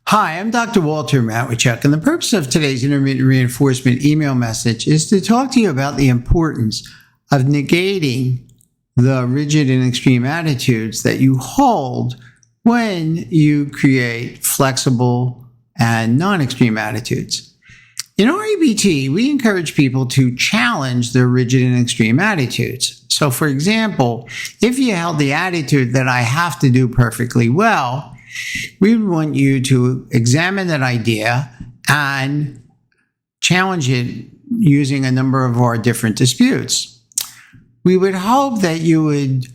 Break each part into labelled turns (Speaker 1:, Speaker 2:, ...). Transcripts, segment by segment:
Speaker 1: Hi, I'm Dr. Walter Matwichuk, and the purpose of today's intermittent reinforcement email message is to talk to you about the importance of negating the rigid and extreme attitudes that you hold when you create flexible and non-extreme attitudes. In REBT, we encourage people to challenge their rigid and extreme attitudes. So, for example, if you held the attitude that I have to do perfectly well, we would want you to examine that idea and challenge it using a number of our different disputes. We would hope that you would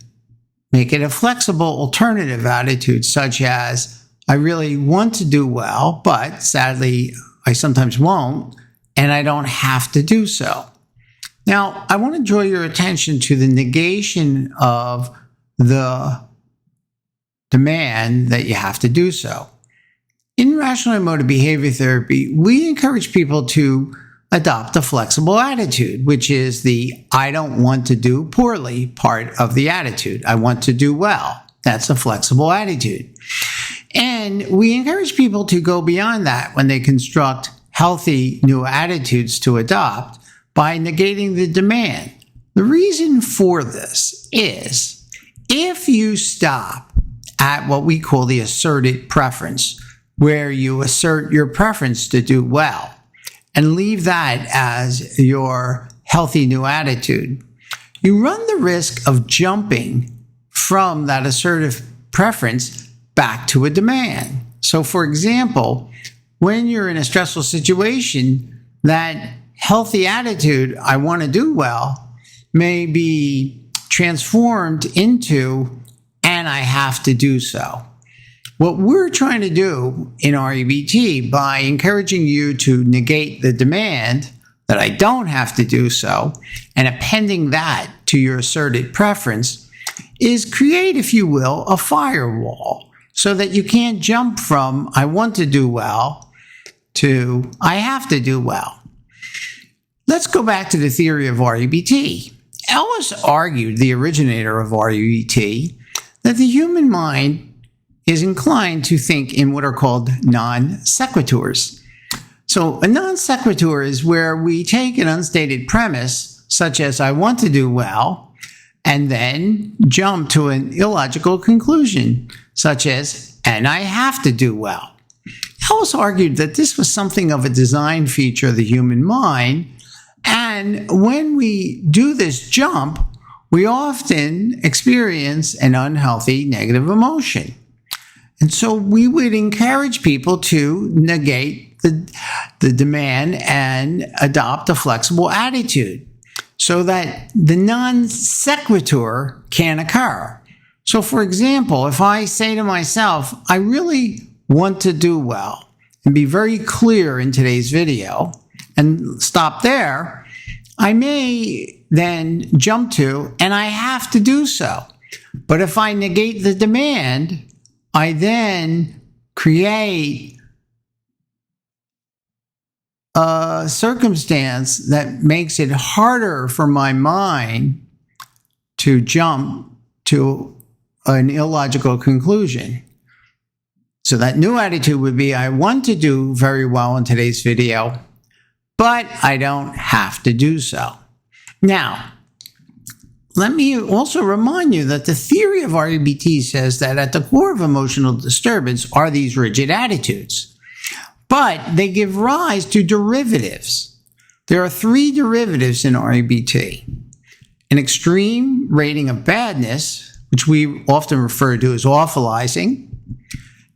Speaker 1: make it a flexible alternative attitude, such as, I really want to do well, but sadly, I sometimes won't, and I don't have to do so. Now, I want to draw your attention to the negation of the demand that you have to do so. In rational emotive behavior therapy, we encourage people to adopt a flexible attitude, which is the I don't want to do poorly part of the attitude. I want to do well. That's a flexible attitude. And we encourage people to go beyond that when they construct healthy new attitudes to adopt by negating the demand. The reason for this is if you stop at what we call the asserted preference, where you assert your preference to do well and leave that as your healthy new attitude, you run the risk of jumping from that assertive preference back to a demand. So, for example, when you're in a stressful situation, that healthy attitude, I want to do well, may be transformed into and I have to do so. What we're trying to do in REBT by encouraging you to negate the demand that I don't have to do so and appending that to your asserted preference is create, if you will, a firewall so that you can't jump from I want to do well to I have to do well. Let's go back to the theory of REBT. Ellis argued, the originator of REBT, that the human mind is inclined to think in what are called non sequiturs. So a non sequitur is where we take an unstated premise, such as I want to do well, and then jump to an illogical conclusion, such as, and I have to do well. Ellis argued that this was something of a design feature of the human mind, and when we do this jump, we often experience an unhealthy negative emotion. And so we would encourage people to negate the demand and adopt a flexible attitude so that the non sequitur can occur. So, for example, if I say to myself, I really want to do well, and be very clear in today's video, and stop there, I may then jump to, and I have to do so. But if I negate the demand, I then create a circumstance that makes it harder for my mind to jump to an illogical conclusion. So that new attitude would be, I want to do very well in today's video, but I don't have to do so. Now, let me also remind you that the theory of REBT says that at the core of emotional disturbance are these rigid attitudes, but they give rise to derivatives. There are 3 derivatives in REBT: an extreme rating of badness, which we often refer to as awfulizing,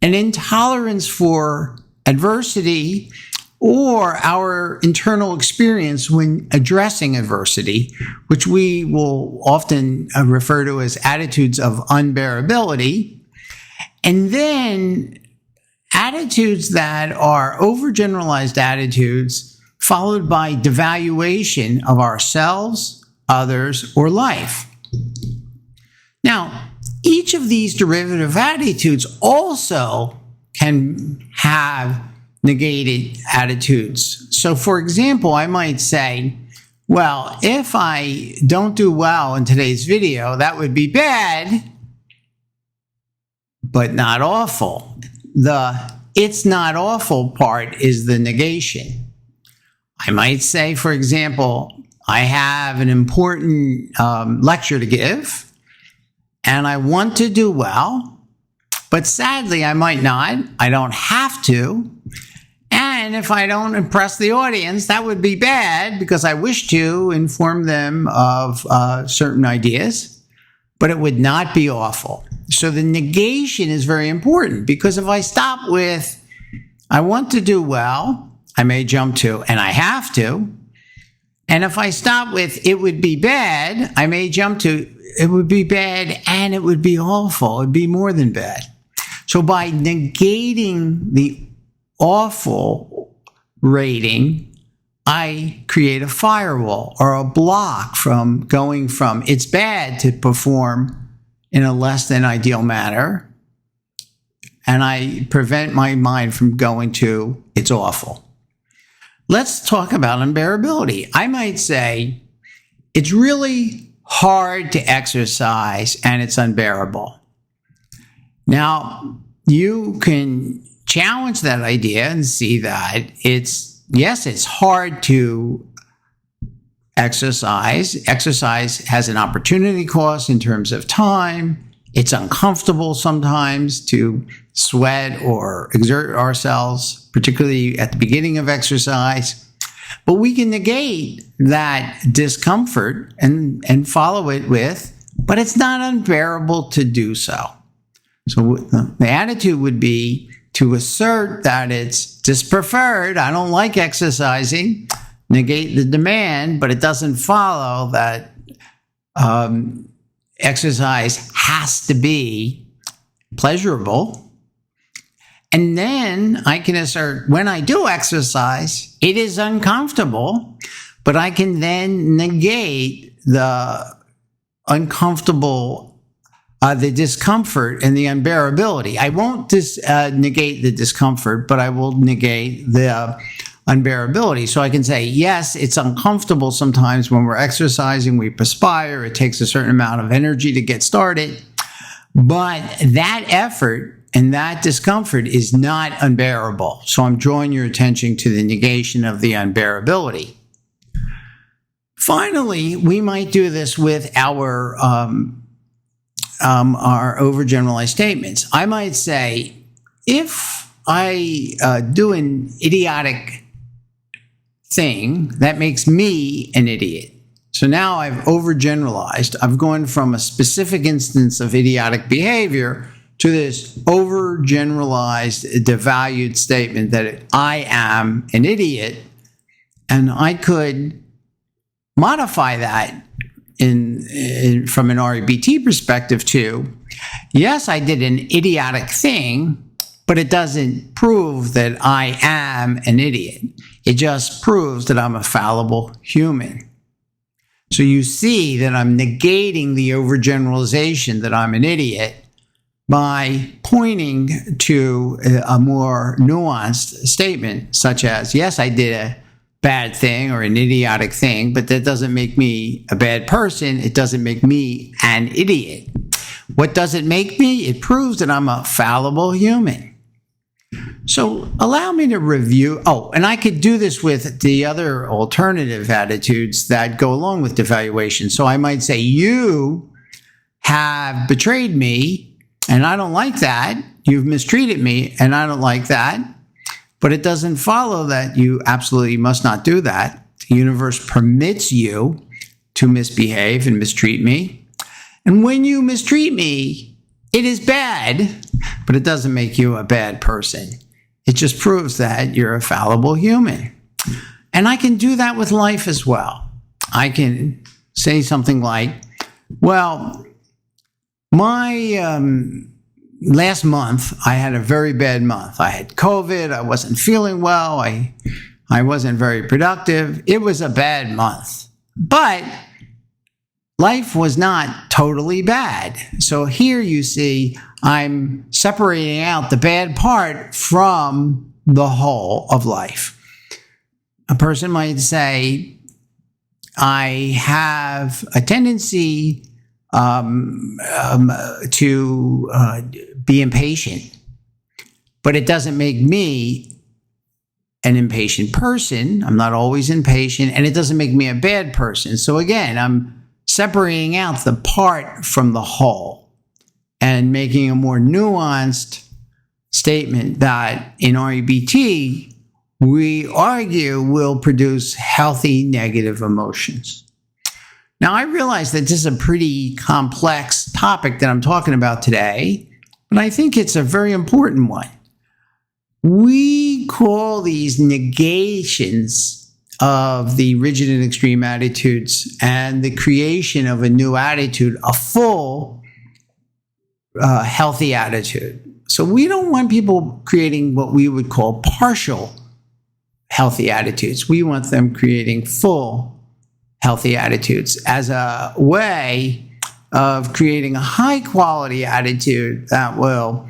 Speaker 1: an intolerance for adversity, or our internal experience when addressing adversity, which we will often refer to as attitudes of unbearability, and then attitudes that are overgeneralized attitudes followed by devaluation of ourselves, others, or life. Now, each of these derivative attitudes also can have negated attitudes. So, for example, I might say, well, if I don't do well in today's video, that would be bad, but not awful. The it's not awful part is the negation. I might say, for example, I have an important lecture to give, and I want to do well, but sadly, I might not. I don't have to. And if I don't impress the audience, that would be bad because I wish to inform them of certain ideas, but it would not be awful. So the negation is very important because if I stop with, I want to do well, I may jump to, and I have to. And if I stop with, it would be bad, I may jump to, it would be bad and it would be awful. It would be more than bad. So by negating the awful rating, I create a firewall or a block from going from it's bad to perform in a less than ideal manner. And I prevent my mind from going to it's awful. Let's talk about unbearability. I might say it's really hard to exercise and it's unbearable. Now, you can challenge that idea and see that it's hard to exercise. Exercise has an opportunity cost in terms of time. It's uncomfortable sometimes to sweat or exert ourselves, particularly at the beginning of exercise. But we can negate that discomfort and follow it with, but it's not unbearable to do so. So the attitude would be to assert that it's dispreferred. I don't like exercising, negate the demand, but it doesn't follow that exercise has to be pleasurable. And then I can assert when I do exercise, it is uncomfortable, but I can then negate the uncomfortable, the discomfort and the unbearability. I won't negate the discomfort, but I will negate the unbearability. So I can say, yes, it's uncomfortable sometimes when we're exercising, we perspire, it takes a certain amount of energy to get started, but that effort and that discomfort is not unbearable. So I'm drawing your attention to the negation of the unbearability. Finally, we might do this with our overgeneralized statements. I might say, if I do an idiotic thing, that makes me an idiot. So now I've overgeneralized. I've gone from a specific instance of idiotic behavior to this overgeneralized, devalued statement that I am an idiot. And I could modify that from an REBT perspective to, yes, I did an idiotic thing, but it doesn't prove that I am an idiot. It just proves that I'm a fallible human. So you see that I'm negating the overgeneralization that I'm an idiot by pointing to a more nuanced statement, such as, yes, I did a bad thing or an idiotic thing, but that doesn't make me a bad person. It doesn't make me an idiot. What does it make me? It proves that I'm a fallible human. So allow me to review. Oh, and I could do this with the other alternative attitudes that go along with devaluation. So I might say, you have betrayed me, and I don't like that. You've mistreated me, and I don't like that. But it doesn't follow that you absolutely must not do that. The universe permits you to misbehave and mistreat me. And when you mistreat me, it is bad, but it doesn't make you a bad person. It just proves that you're a fallible human. And I can do that with life as well. I can say something like, well, my last month, I had a very bad month. I had COVID. I wasn't feeling well. I wasn't very productive. It was a bad month. But life was not totally bad. So here you see I'm separating out the bad part from the whole of life. A person might say, I have a tendency to be impatient. but it doesn't make me an impatient person. I'm not always impatient, and it doesn't make me a bad person. So again, I'm separating out the part from the whole and making a more nuanced statement that in REBT, we argue will produce healthy negative emotions. Now, I realize that this is a pretty complex topic that I'm talking about today, but I think it's a very important one. We call these negations of the rigid and extreme attitudes and the creation of a new attitude, a full healthy attitude. So we don't want people creating what we would call partial healthy attitudes. We want them creating full healthy attitudes as a way of creating a high quality attitude that will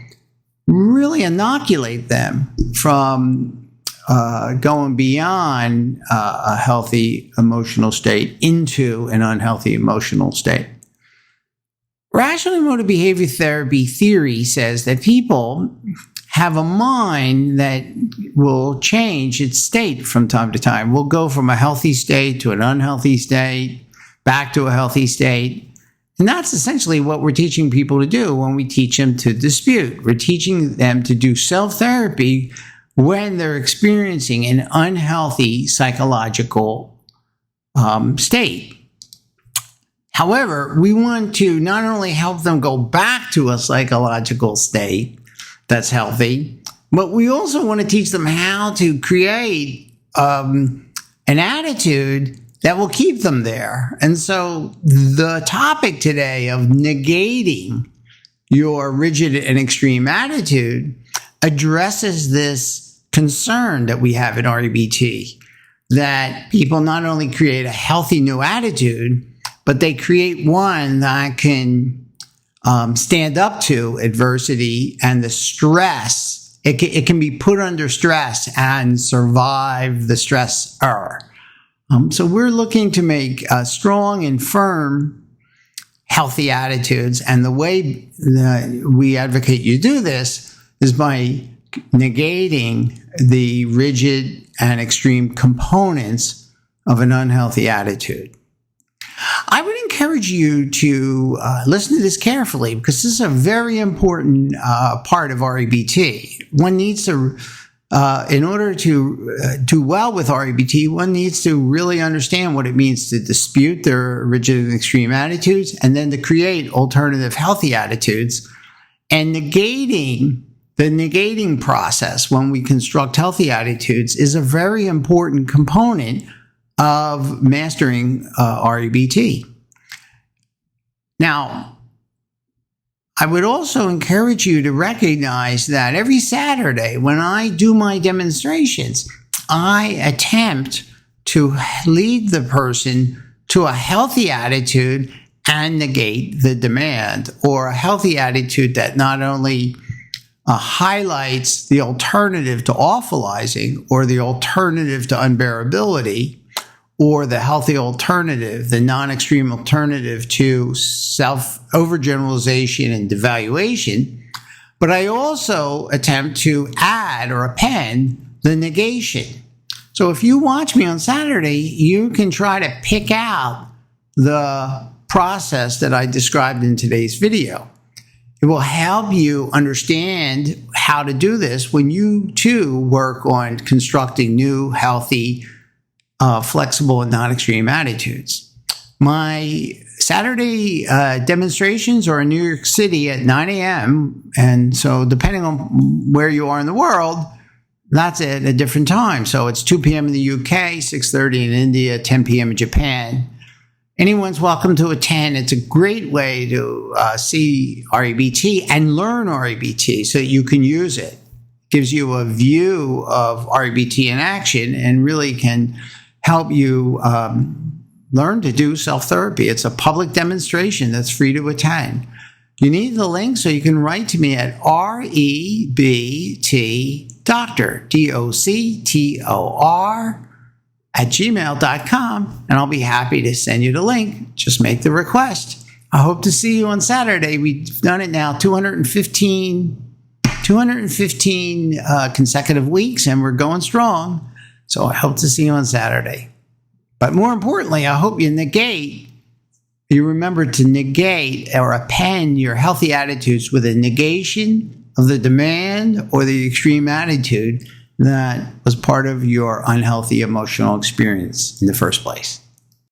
Speaker 1: really inoculate them from going beyond a healthy emotional state into an unhealthy emotional state. Rational emotive behavior therapy theory says that people have a mind that will change its state from time to time. We'll go from a healthy state to an unhealthy state, back to a healthy state. And that's essentially what we're teaching people to do when we teach them to dispute. We're teaching them to do self-therapy when they're experiencing an unhealthy psychological state. However, we want to not only help them go back to a psychological state that's healthy, but we also want to teach them how to create an attitude that will keep them there. And so the topic today of negating your rigid and extreme attitude addresses this concern that we have in REBT, that people not only create a healthy new attitude, but they create one that can stand up to adversity and the stress. It can be put under stress and survive the stressor. So we're looking to make strong and firm, healthy attitudes. And the way that we advocate you do this is by negating the rigid and extreme components of an unhealthy attitude. I would encourage you to listen to this carefully, because this is a very important part of REBT. One needs to, in order to do well with REBT, one needs to really understand what it means to dispute their rigid and extreme attitudes, and then to create alternative healthy attitudes. And the negating process when we construct healthy attitudes is a very important component of mastering REBT. Now, I would also encourage you to recognize that every Saturday when I do my demonstrations, I attempt to lead the person to a healthy attitude and negate the demand, or a healthy attitude that not only highlights the alternative to awfulizing, or the alternative to unbearability, or the healthy alternative, the non-extreme alternative to overgeneralization and devaluation, but I also attempt to add or append the negation. So if you watch me on Saturday, you can try to pick out the process that I described in today's video. It will help you understand how to do this when you too work on constructing new, healthy, flexible and non-extreme attitudes. My Saturday demonstrations are in New York City at 9 a.m. And so depending on where you are in the world, that's at a different time. So it's 2 p.m. in the UK, 6:30 in India, 10 p.m. in Japan. Anyone's welcome to attend. It's a great way to see REBT and learn REBT so that you can use it. It gives you a view of REBT in action and really can help you learn to do self-therapy. It's a public demonstration that's free to attend. You need the link, so you can write to me at REBTDoctor, DOCTOR, @gmail.com, and I'll be happy to send you the link. Just make the request. I hope to see you on Saturday. We've done it now 215 215 consecutive weeks, and we're going strong. So I hope to see you on Saturday. But more importantly, I hope you remember to negate or append your healthy attitudes with a negation of the demand or the extreme attitude that was part of your unhealthy emotional experience in the first place.